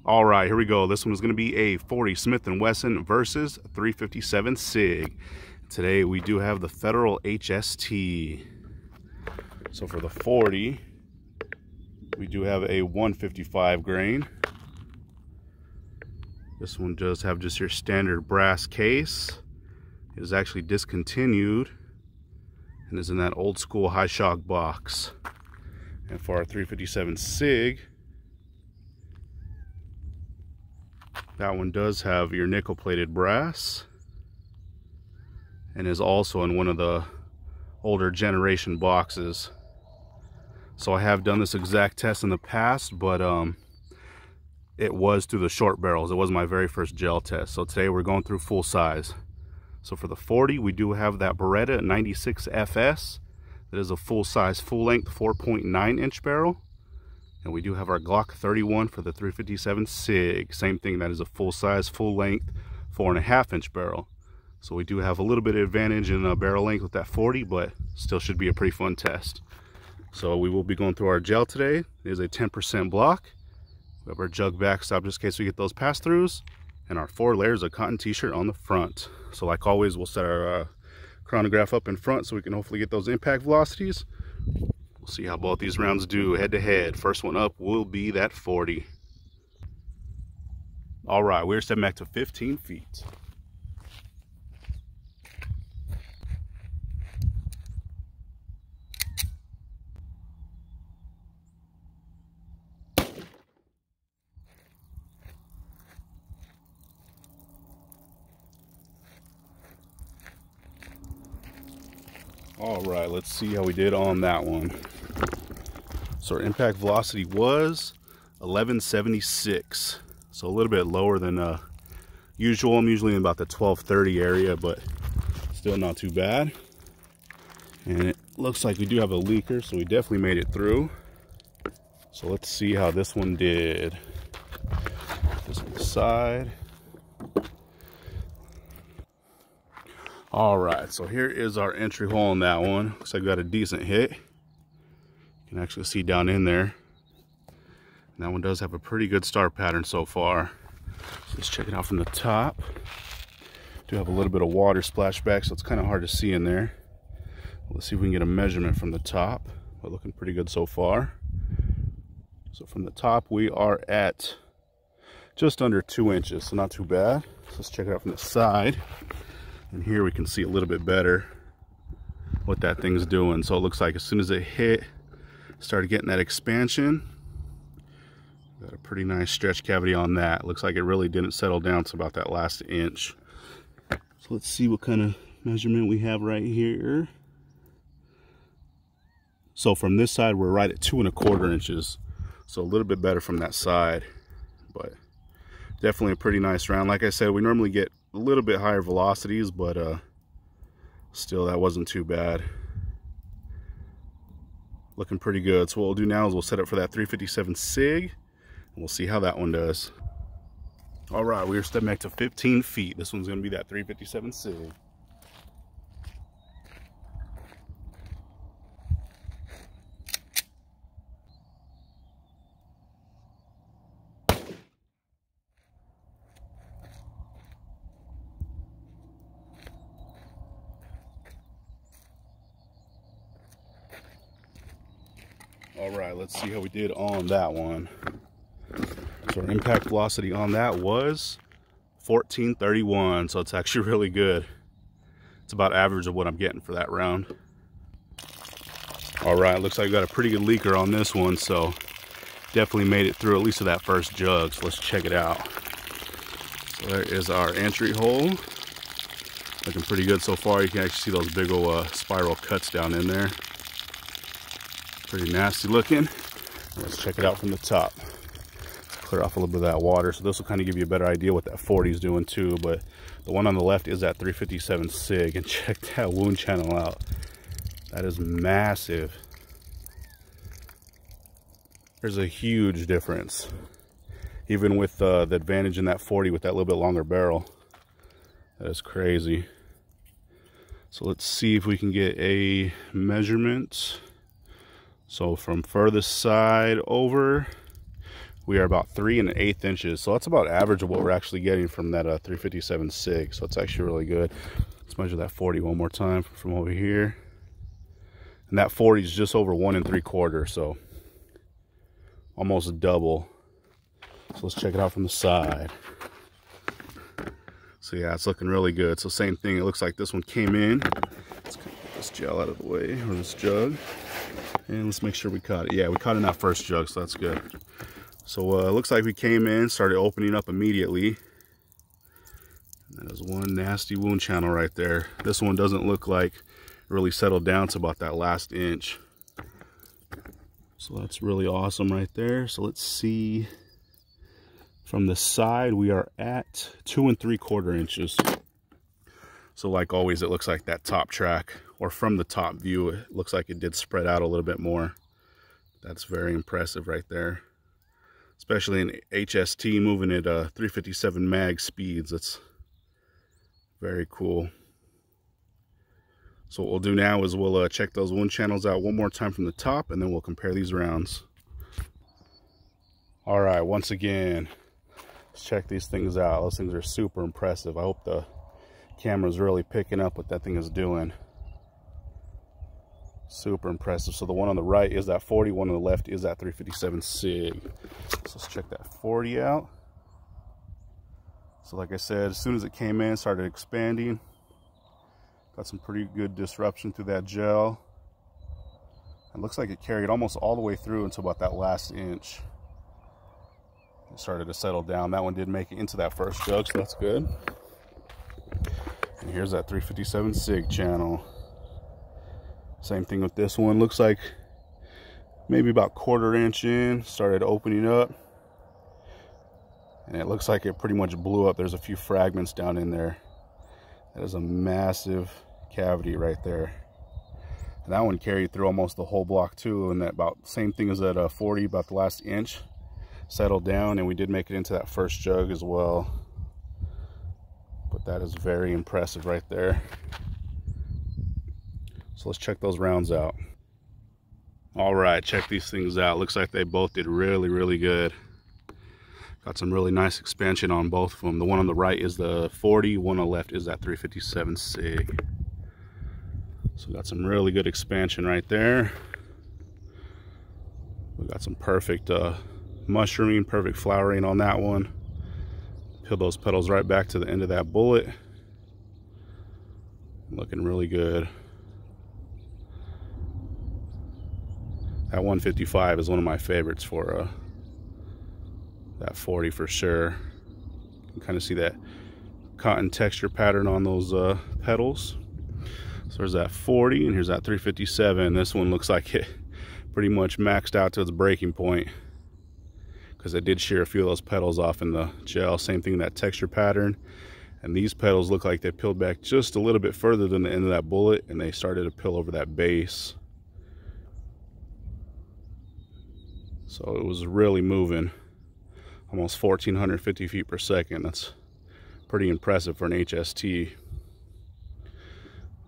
All right, here we go. This one is going to be a 40 Smith & Wesson versus 357 SIG. Today we do have the Federal HST. So for the 40, we do have a 155 grain. This one does have just your standard brass case. It is actually discontinued and is in that old school high shock box. And for our 357 SIG, that one does have your nickel plated brass and is also in one of the older generation boxes. So I have done this exact test in the past, but it was through the short barrels. It was my very first gel test. So today we're going through full size. So for the 40, we do have that Beretta 96 FS. That is a full size, full length 4.9 inch barrel. And we do have our Glock 31 for the 357 SIG. Same thing, that is a full size, full length 4.5 inch barrel. So we do have a little bit of advantage in barrel length with that 40, but still should be a pretty fun test. So we will be going through our gel today. It is a 10% block. We have our jug backstop just in case we get those pass-throughs, and our 4 layers of cotton t-shirt on the front. So like always, we'll set our chronograph up in front so we can hopefully get those impact velocities. We'll see how both these rounds do head to head. First one up will be that 40. All right, we're stepping back to 15 feet. All right, let's see how we did on that one. So our impact velocity was 1176. So a little bit lower than usual. I'm usually in about the 1230 area, but still not too bad. And it looks like we do have a leaker, so we definitely made it through. So let's see how this one did. This one aside. All right, so here is our entry hole on that one. Looks like we got a decent hit. You can actually see down in there. And that one does have a pretty good start pattern so far. So let's check it out from the top. Do have a little bit of water splashback, so it's kind of hard to see in there. Let's see if we can get a measurement from the top. But looking pretty good so far. So from the top, we are at just under 2 inches, so not too bad. So let's check it out from the side. And here we can see a little bit better what that thing's doing. So it looks like as soon as it hit, started getting that expansion. Got a pretty nice stretch cavity on that. Looks like it really didn't settle down to about that last inch. So let's see what kind of measurement we have right here. So from this side, we're right at 2¼ inches. So a little bit better from that side, but definitely a pretty nice round. Like I said, we normally get a little bit higher velocities, but still that wasn't too bad. Looking pretty good. So what we'll do now is we'll set up for that 357 SIG and we'll see how that one does. All right, we're stepping back to 15 feet. This one's going to be that 357 SIG. All right, let's see how we did on that one. So our impact velocity on that was 1431, so it's actually really good. It's about average of what I'm getting for that round. All right, looks like we got a pretty good leaker on this one, so definitely made it through at least to that first jug. So let's check it out. So there is our entry hole. Looking pretty good so far. You can actually see those big old spiral cuts down in there. Pretty nasty looking. Let's check it out from the top. Let's clear off a little bit of that water. So this will kind of give you a better idea what that 40 is doing too. But the one on the left is that 357 SIG, and check that wound channel out. That is massive. There's a huge difference, even with the advantage in that 40 with that little bit longer barrel. That is crazy. So let's see if we can get a measurement. So from furthest side over, we are about 3 1/8 inches. So that's about average of what we're actually getting from that 357 SIG. So it's actually really good. Let's measure that 40 one more time from over here. And that 40 is just over 1 3/4, so almost double. So let's check it out from the side. So yeah, it's looking really good. So same thing, it looks like this one came in. Let's kind of get this gel out of the way, or this jug. And let's make sure we caught it. Yeah, we caught it in that first jug, so that's good. So it looks like we came in, started opening up immediately. That is one nasty wound channel right there. This one doesn't look like it really settled down to about that last inch. So that's really awesome right there. So let's see. From the side, we are at 2 3/4 inches. So like always, it looks like that top track, or from the top view, it looks like it did spread out a little bit more. That's very impressive right there. Especially in HST, moving at 357 mag speeds. That's very cool. So what we'll do now is we'll check those wound channels out one more time from the top, and then we'll compare these rounds. All right, once again, let's check these things out. Those things are super impressive. I hope the camera's really picking up what that thing is doing. Super impressive. So the one on the right is that 40, one on the left is that 357 SIG. So let's check that 40 out. So like I said, as soon as it came in, started expanding. Got some pretty good disruption through that gel. It looks like it carried almost all the way through until about that last inch. It started to settle down. That one did make it into that first jug, so that's good. And here's that 357 SIG channel. Same thing with this one. Looks like maybe about 1/4 inch in, started opening up. And it looks like it pretty much blew up. There's a few fragments down in there. That is a massive cavity right there. And that one carried through almost the whole block too. And that about same thing as that 40, about the last inch. Settled down, and we did make it into that first jug as well. But that is very impressive right there. So let's check those rounds out. All right, check these things out. Looks like they both did really, really good. Got some really nice expansion on both of them. The one on the right is the 40, one on the left is that 357 SIG. So got some really good expansion right there. We got some perfect mushrooming, perfect flowering on that one. Peel those petals right back to the end of that bullet. Looking really good. That 155 is one of my favorites for that 40 for sure. You can kind of see that cotton texture pattern on those petals. So there's that 40, and here's that 357. This one looks like it pretty much maxed out to its breaking point, because I did shear a few of those petals off in the gel. Same thing, that texture pattern. And these petals look like they peeled back just a little bit further than the end of that bullet, and they started to peel over that base. So it was really moving. Almost 1,450 feet per second. That's pretty impressive for an HST.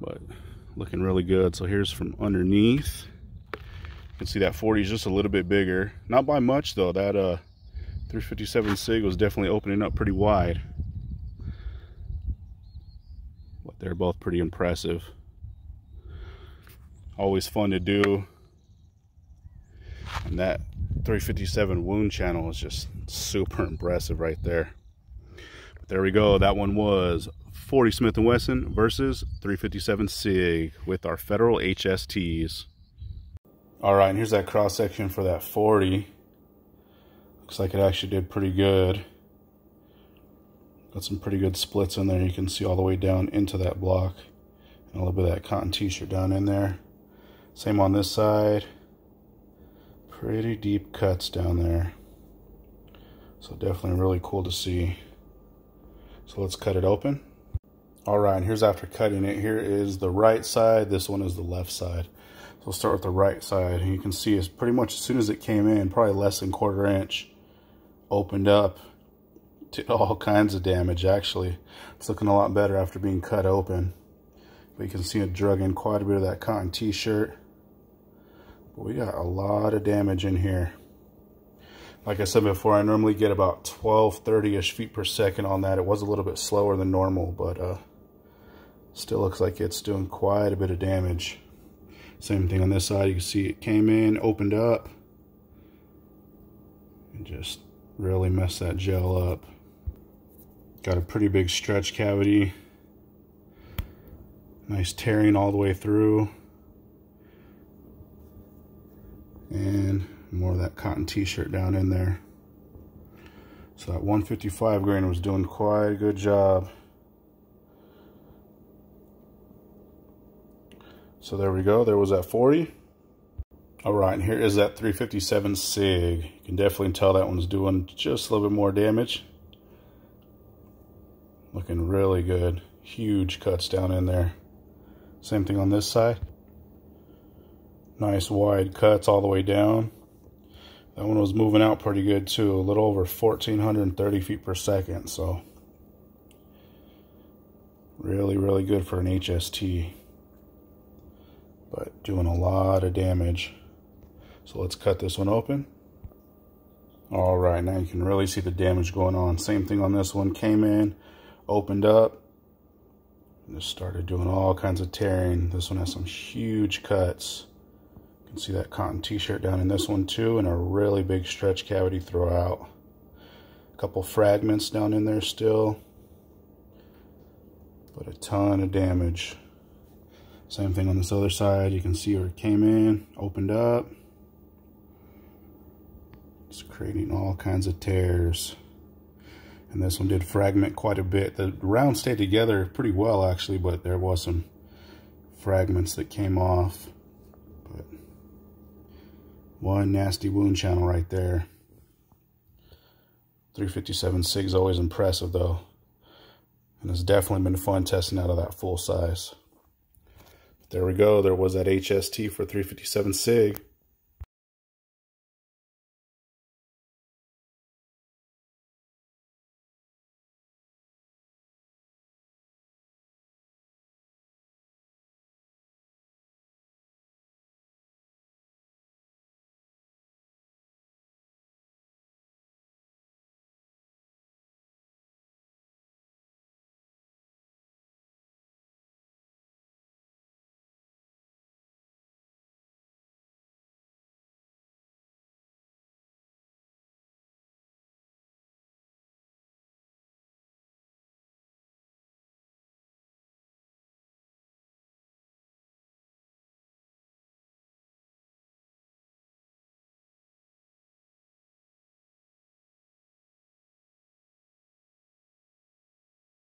But looking really good. So here's from underneath. You can see that 40 is just a little bit bigger. Not by much though. That 357 SIG was definitely opening up pretty wide. But they're both pretty impressive. Always fun to do. And that 357 wound channel is just super impressive right there. But there we go. That one was 40 Smith & Wesson versus 357 SIG with our Federal HSTs. All right, and here's that cross section for that 40. Looks like it actually did pretty good. Got some pretty good splits in there. You can see all the way down into that block. And a little bit of that cotton t-shirt down in there. Same on this side. Pretty deep cuts down there. So definitely really cool to see. So let's cut it open. All right, and here's after cutting it. Here is the right side. This one is the left side. So we'll start with the right side. And you can see it's pretty much as soon as it came in, probably less than 1/4 inch, opened up. Did all kinds of damage actually. It's looking a lot better after being cut open. But you can see it drug in quite a bit of that cotton t-shirt. We got a lot of damage in here. Like I said before, I normally get about 12-30-ish feet per second on that. It was a little bit slower than normal, but still looks like it's doing quite a bit of damage. Same thing on this side. You can see it came in, opened up, and just really messed that gel up. Got a pretty big stretch cavity. Nice tearing all the way through. And more of that cotton t-shirt down in there. So that 155 grain was doing quite a good job. So there we go, there was that 40. All right, and here is that 357 SIG. You can definitely tell that one's doing just a little bit more damage. Looking really good. Huge cuts down in there. Same thing on this side. Nice wide cuts all the way down. That one was moving out pretty good too, a little over 1,430 feet per second, so really, really good for an HST, but doing a lot of damage. So let's cut this one open. All right, now you can really see the damage going on. Same thing on this one, came in, opened up, and just started doing all kinds of tearing. This one has some huge cuts. You can see that cotton t-shirt down in this one too, and a really big stretch cavity throughout. A couple fragments down in there still, but a ton of damage. Same thing on this other side. You can see where it came in, opened up. It's creating all kinds of tears. And this one did fragment quite a bit. The round stayed together pretty well actually, but there was some fragments that came off. But one nasty wound channel right there. 357 SIG's always impressive though. And it's definitely been fun testing out of that full size. There we go. There was that HST for 357 SIG.